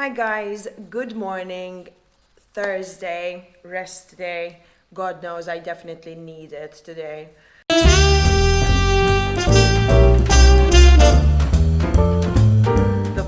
Hi guys, good morning. Thursday, rest day. God knows I definitely need it today. The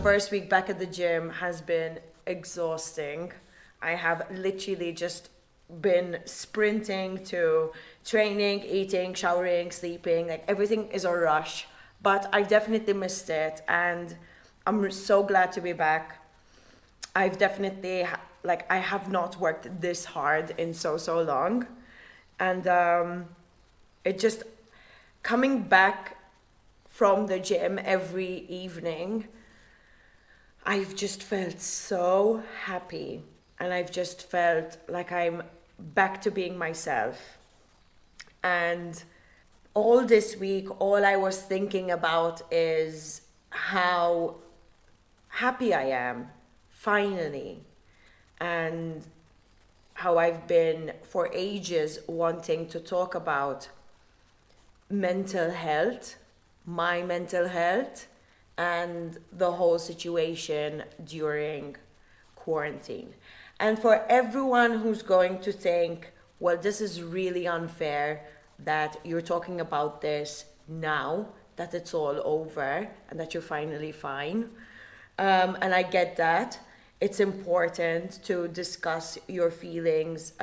first week back at the gym has been exhausting. I have literally just been sprinting to training, eating, showering, sleeping. Like everything is a rush, but I definitely missed it and I'm so glad to be back. I've definitely I have not worked this hard in so long, and it just coming back from the gym every evening. I've just felt so happy, and I've just felt like I'm back to being myself. And all this week, all I was thinking about is how happy I am, finally, and how I've been for ages wanting to talk about mental health, my mental health, and the whole situation during quarantine. And for everyone who's going to think, well, this is really unfair that you're talking about this now, that it's all over, and that you're finally fine. And I get that. It's important to discuss your feelings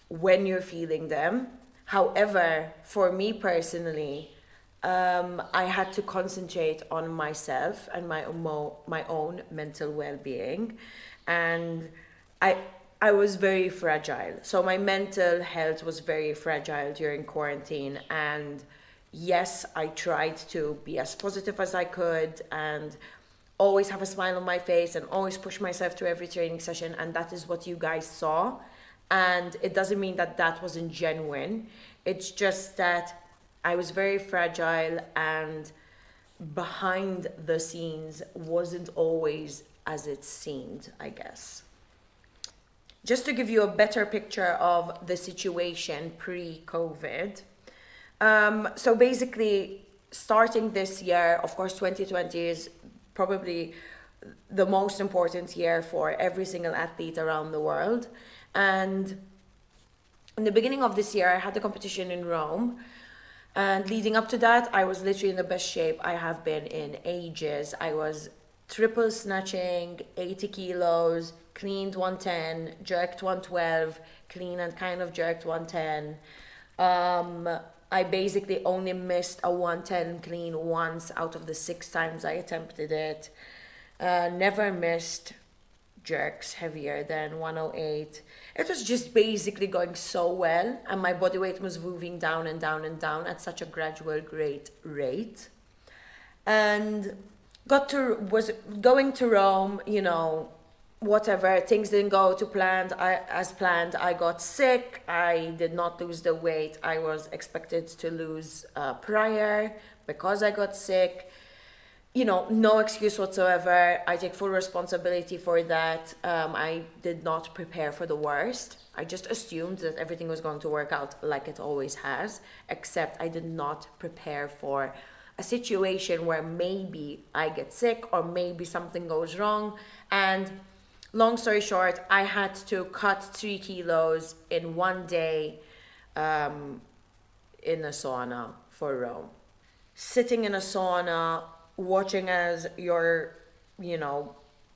when you're feeling them. However, for me personally, I had to concentrate on myself and my own mental well-being, and I I was very fragile. So my mental health was very fragile during quarantine, and yes, I tried to be as positive as I could and always have a smile on my face and always push myself to every training session, and that is what you guys saw. And it doesn't mean that that wasn't genuine. It's just that I was very fragile, and behind the scenes wasn't always as it seemed, I guess. Just to give you a better picture of the situation pre-COVID. So basically, starting this year, of course, 2020 is probably the most important year for every single athlete around the world. And in the beginning of this year, I had the competition in Rome. And leading up to that, I was literally in the best shape I have been in ages. I was triple snatching, 80 kilos, cleaned 110, jerked 112, clean and kind of jerked 110. I basically only missed a 110 clean once out of the 6 times I attempted it. Never missed jerks heavier than 108. It was just basically going so well, and my body weight was moving down and down and down at such a gradual, great rate. And was going to Rome, whatever, things didn't go to planned. As planned, I got sick. I did not lose the weight I was expected to lose prior because I got sick. No excuse whatsoever. I take full responsibility for that. I did not prepare for the worst. I just assumed that everything was going to work out like it always has, except I did not prepare for a situation where maybe I get sick or maybe something goes wrong. And long story short, I had to cut 3 kilos in one day in a sauna for Rome. Sitting in a sauna, watching as your,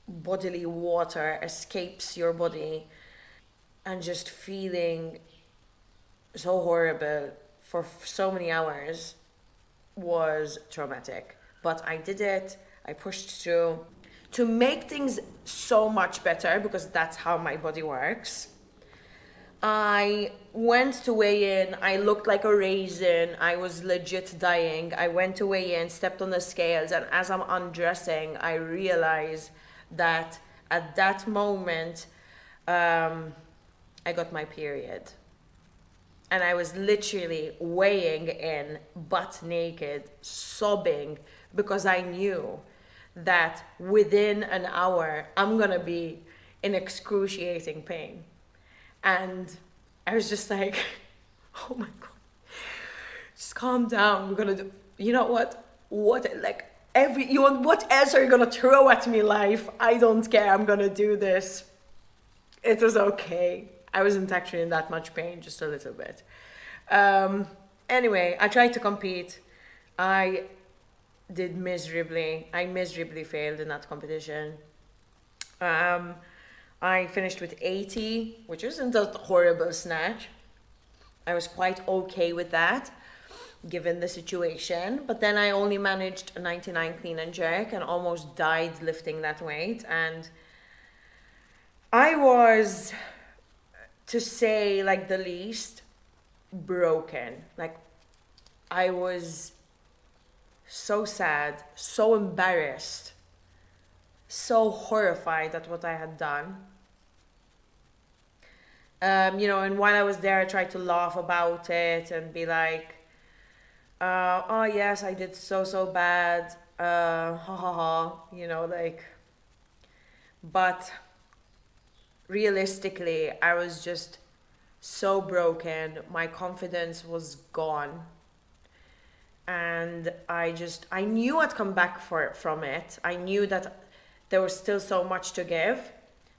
bodily water escapes your body, and just feeling so horrible for so many hours was traumatic. But I did it. I pushed through. To make things so much better, because that's how my body works, I went to weigh in. I looked like a raisin. I was legit dying. I went to weigh in, stepped on the scales, and as I'm undressing, I realized that at that moment, I got my period. And I was literally weighing in, butt naked, sobbing, because I knew that within an hour, I'm gonna be in excruciating pain. And I was just like, oh my God, just calm down. We're gonna do, you know what? Like, What else are you gonna throw at me, life? I don't care. I'm gonna do this. It was okay. I wasn't actually in that much pain, just a little bit. Um, anyway, I tried to compete. I did miserably. I miserably failed in that competition. Um, I finished with 80, which isn't a horrible snatch. I was quite okay with that, given the situation. But then I only managed a 99 clean and jerk and almost died lifting that weight. And I was, to say like the least, broken. Like, I was so sad, so embarrassed, so horrified at what I had done. And while I was there, I tried to laugh about it and be like, oh yes, I did so bad, ha ha ha, but realistically, I was just so broken. My confidence was gone. And I knew I'd come back from it. I knew that there was still so much to give.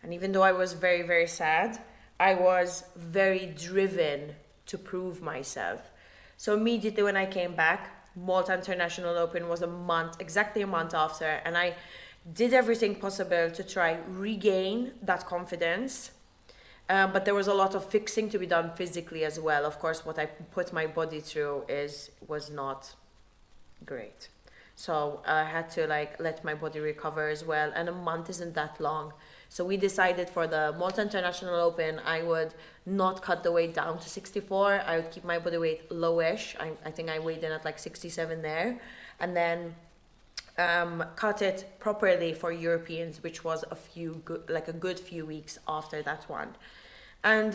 And even though I was very, very sad, I was very driven to prove myself. So immediately when I came back, Malta International Open was exactly a month after, and I did everything possible to try regain that confidence. But there was a lot of fixing to be done physically as well. Of course, what I put my body through was not great. So I had to let my body recover as well. And a month isn't that long. So we decided for the Malta International Open, I would not cut the weight down to 64. I would keep my body weight lowish. I think I weighed in at 67 there. And then cut it properly for Europeans, which was a good few weeks after that one. And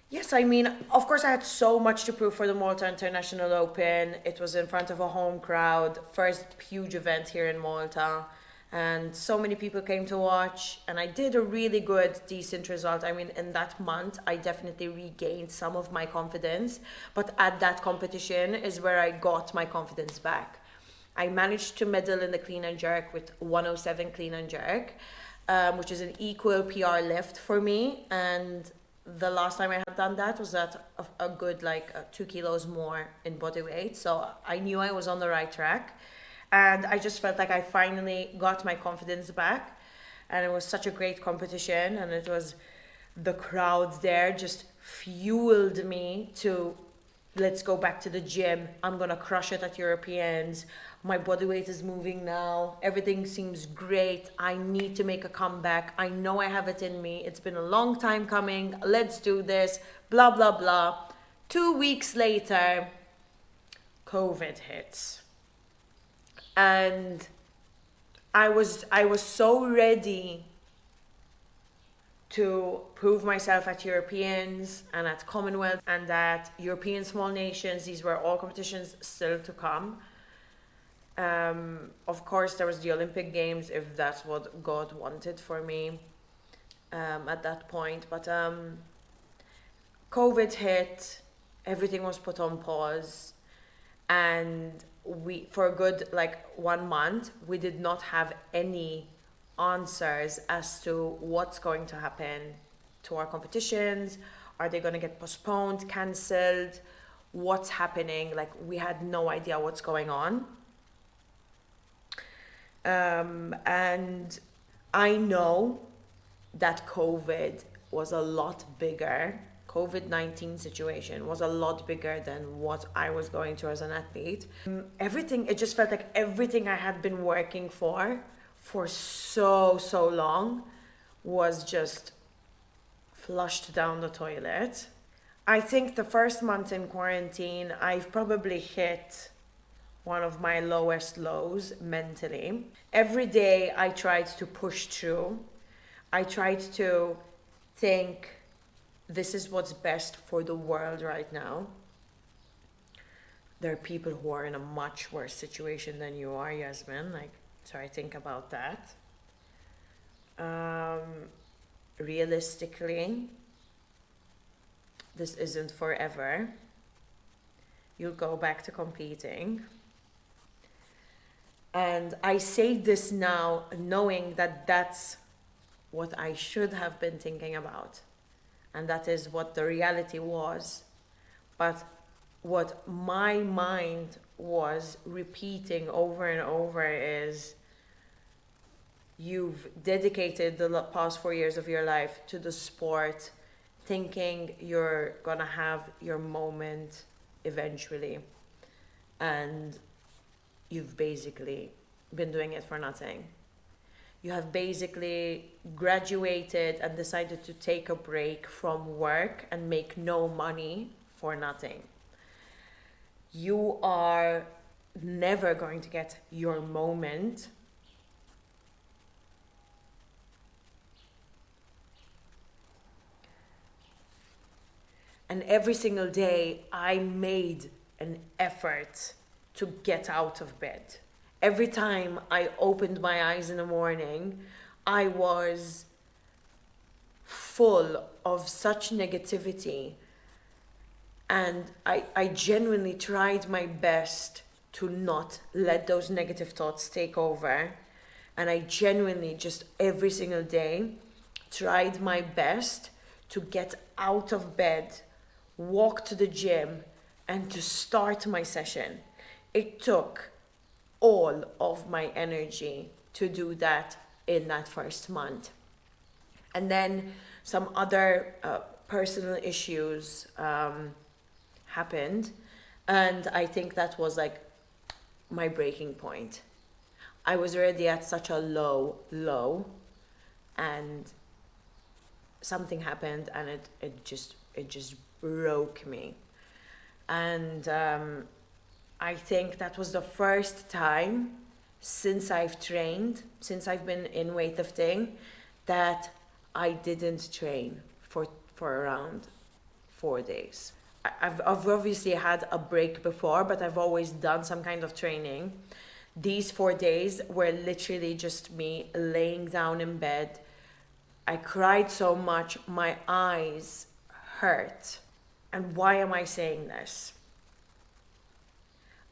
yes, I mean, of course I had so much to prove for the Malta International Open. It was in front of a home crowd, first huge event here in Malta, and so many people came to watch, and I did a really good, decent result. I mean, in that month, I definitely regained some of my confidence, but at that competition is where I got my confidence back. I managed to medal in the clean and jerk with 107 clean and jerk, which is an equal PR lift for me. And the last time I had done that was at a good 2 kilos more in body weight. So I knew I was on the right track. And I just felt like I finally got my confidence back. And it was such a great competition. And it was the crowds there just fueled me to, let's go back to the gym. I'm gonna crush it at Europeans. My body weight is moving now. Everything seems great. I need to make a comeback. I know I have it in me. It's been a long time coming. Let's do this. Blah, blah, blah. 2 weeks later, COVID hits. And I was so ready to prove myself at Europeans and at Commonwealth and at European small nations. These were all competitions still to come. Of course, there was the Olympic Games, if that's what God wanted for me at that point. But COVID hit, everything was put on pause, and we, for a good 1 month, we did not have any answers as to what's going to happen to our competitions. Are they going to get postponed, cancelled? What's happening? We had no idea what's going on. And I know that COVID was a lot bigger. COVID-19 situation was a lot bigger than what I was going through as an athlete. It just felt like everything I had been working for so long was just flushed down the toilet. I think the first month in quarantine, I've probably hit one of my lowest lows mentally. Every day I tried to push through. I tried to think, this is what's best for the world right now. There are people who are in a much worse situation than you are, Yasmin. So I think about that. Realistically, this isn't forever. You'll go back to competing. And I say this now knowing that that's what I should have been thinking about. And that is what the reality was. But what my mind was repeating over and over is, you've dedicated the past 4 years of your life to the sport, thinking you're gonna have your moment eventually. And you've basically been doing it for nothing. You have basically graduated and decided to take a break from work and make no money for nothing. You are never going to get your moment. And every single day, I made an effort to get out of bed. Every time I opened my eyes in the morning, I was full of such negativity. And I genuinely tried my best to not let those negative thoughts take over. And I genuinely just every single day tried my best to get out of bed, walk to the gym, and to start my session. It took all of my energy to do that in that first month. And then some other personal issues happened, and I think that was like my breaking point. I was already at such a low, and something happened, and it just broke me. And I think that was the first time since I've trained, since I've been in weightlifting, that I didn't train for around 4 days. I've obviously had a break before, but I've always done some kind of training. These 4 days were literally just me laying down in bed. I cried so much, my eyes hurt. And why am I saying this?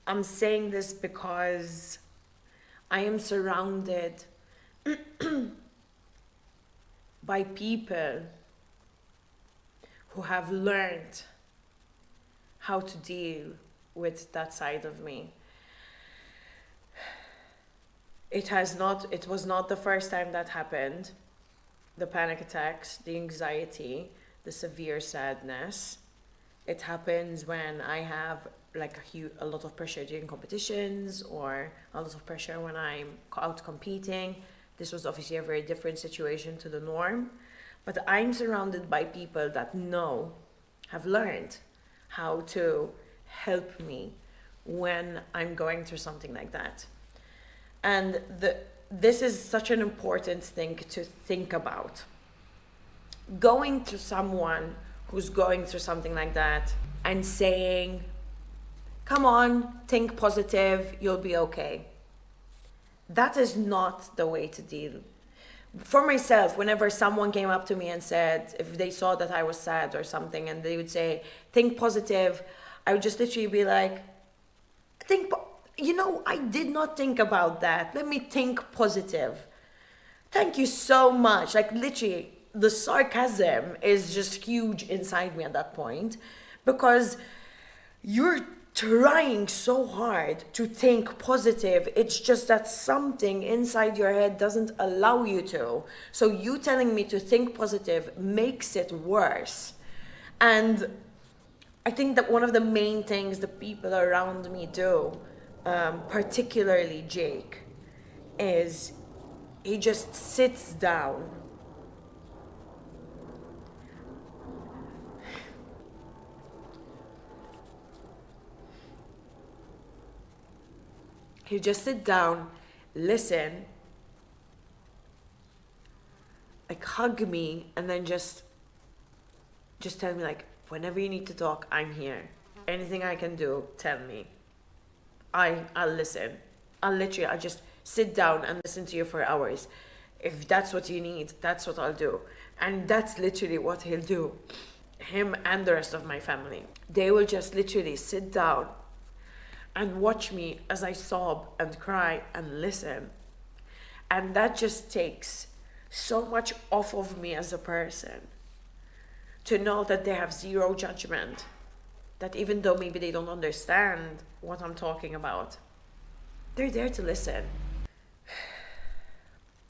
I'm saying this because I am surrounded by people who have learned how to deal with that side of me. It was not the first time that happened. The panic attacks, the anxiety, the severe sadness. It happens when I have like a lot of pressure during competitions, or a lot of pressure when I'm out competing. This was obviously a very different situation to the norm, but I'm surrounded by people that have learned how to help me when I'm going through something like that. And this is such an important thing to think about. Going to someone who's going through something like that and saying, come on, think positive, you'll be okay. That is not the way to deal. For myself, whenever someone came up to me and said, if they saw that I was sad or something, and they would say, think positive, I would just literally be like, I did not think about that. Let me think positive. Thank you so much. Like literally, the sarcasm is just huge inside me at that point, because you're trying so hard to think positive. It's just that something inside your head doesn't allow you to. So you telling me to think positive makes it worse. And I think that one of the main things the people around me do, particularly Jake, is he just sits down. He'll just sit down, listen, like hug me, and then just tell me like, whenever you need to talk, I'm here. Anything I can do, tell me. I'll listen. I'll just sit down and listen to you for hours. If that's what you need, that's what I'll do. And that's literally what he'll do. Him and the rest of my family. They will just literally sit down and watch me as I sob and cry and listen. And that just takes so much off of me as a person, to know that they have zero judgment, that even though maybe they don't understand what I'm talking about, they're there to listen.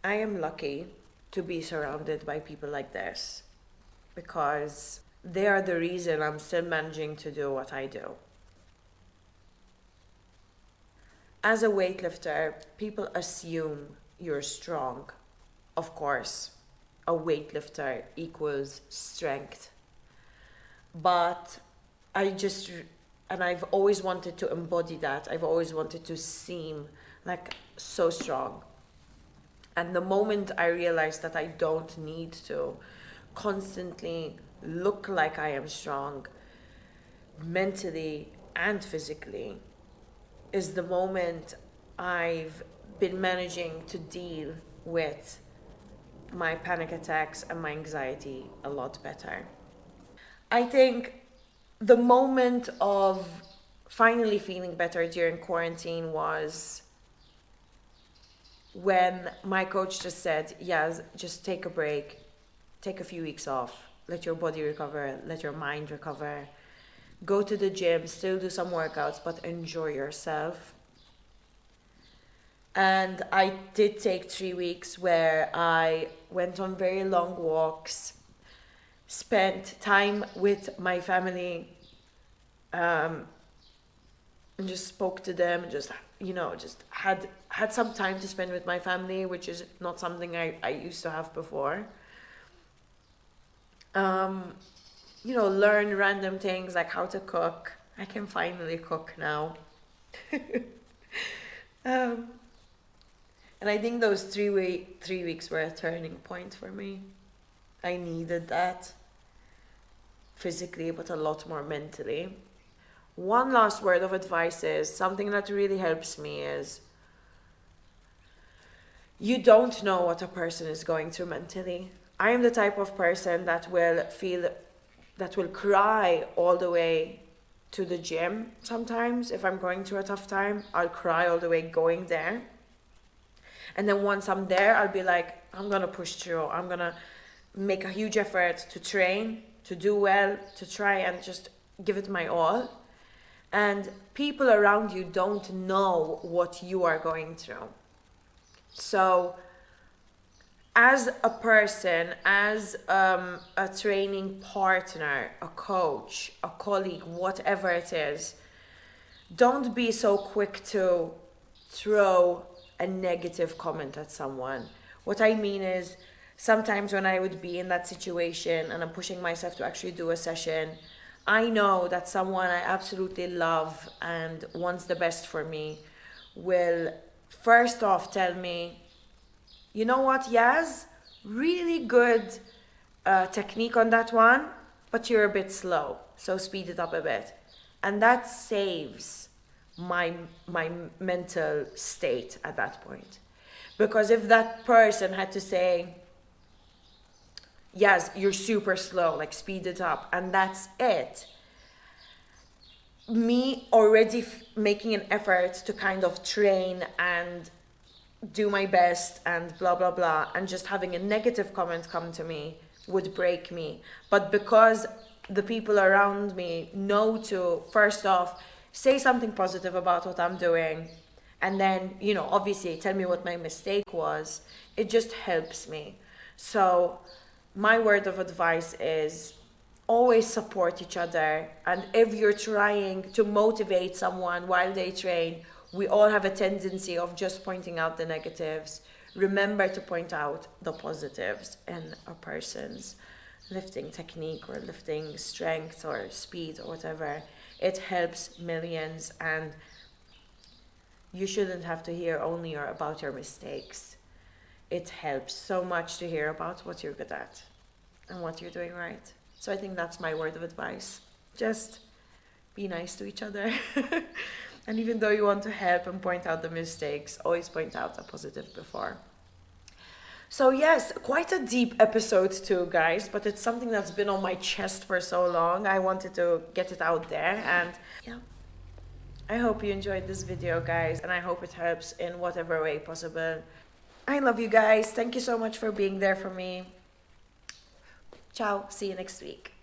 I am lucky to be surrounded by people like this, because they are the reason I'm still managing to do what I do. As a weightlifter, people assume you're strong. Of course, a weightlifter equals strength. But I've always wanted to embody that. I've always wanted to seem like so strong. And the moment I realized that I don't need to constantly look like I am strong, mentally and physically, is the moment I've been managing to deal with my panic attacks and my anxiety a lot better. I think the moment of finally feeling better during quarantine was when my coach just said, Yaz, just take a break, take a few weeks off, let your body recover, let your mind recover, go to the gym, still do some workouts, but enjoy yourself. And I did take 3 weeks where I went on very long walks, spent time with my family, and just spoke to them, just had some time to spend with my family, which is not something I used to have before. Learn random things like how to cook. I can finally cook now. And I think those 3 weeks were a turning point for me. I needed that physically, but a lot more mentally. One last word of advice is something that really helps me is you don't know what a person is going through mentally. I am the type of person that will cry all the way to the gym sometimes. If I'm going through a tough time, I'll cry all the way going there. And then once I'm there, I'll be like, I'm going to push through. I'm going to make a huge effort to train, to do well, to try and just give it my all. And people around you don't know what you are going through. So as a person, as a training partner, a coach, a colleague, whatever it is, don't be so quick to throw a negative comment at someone. What I mean is, sometimes when I would be in that situation and I'm pushing myself to actually do a session, I know that someone I absolutely love and wants the best for me will first off tell me, you know what, Yaz, really good technique on that one, but you're a bit slow, so speed it up a bit. And that saves my mental state at that point. Because if that person had to say, Yaz, you're super slow, like speed it up, and that's it, me already making an effort to kind of train and do my best and blah blah blah, and just having a negative comment come to me would break me. But because the people around me know to first off say something positive about what I'm doing, and then obviously tell me what my mistake was, it just helps me. So my word of advice is always support each other. And if you're trying to motivate someone while they train, we all have a tendency of just pointing out the negatives. Remember to point out the positives in a person's lifting technique or lifting strength or speed or whatever. It helps millions, and you shouldn't have to hear only about your mistakes. It helps so much to hear about what you're good at and what you're doing right. So I think that's my word of advice. Just be nice to each other. And even though you want to help and point out the mistakes, always point out a positive before. So yes, quite a deep episode too, guys, but it's something that's been on my chest for so long. I wanted to get it out there, and yeah. I hope you enjoyed this video, guys, and I hope it helps in whatever way possible. I love you guys. Thank you so much for being there for me. Ciao. See you next week.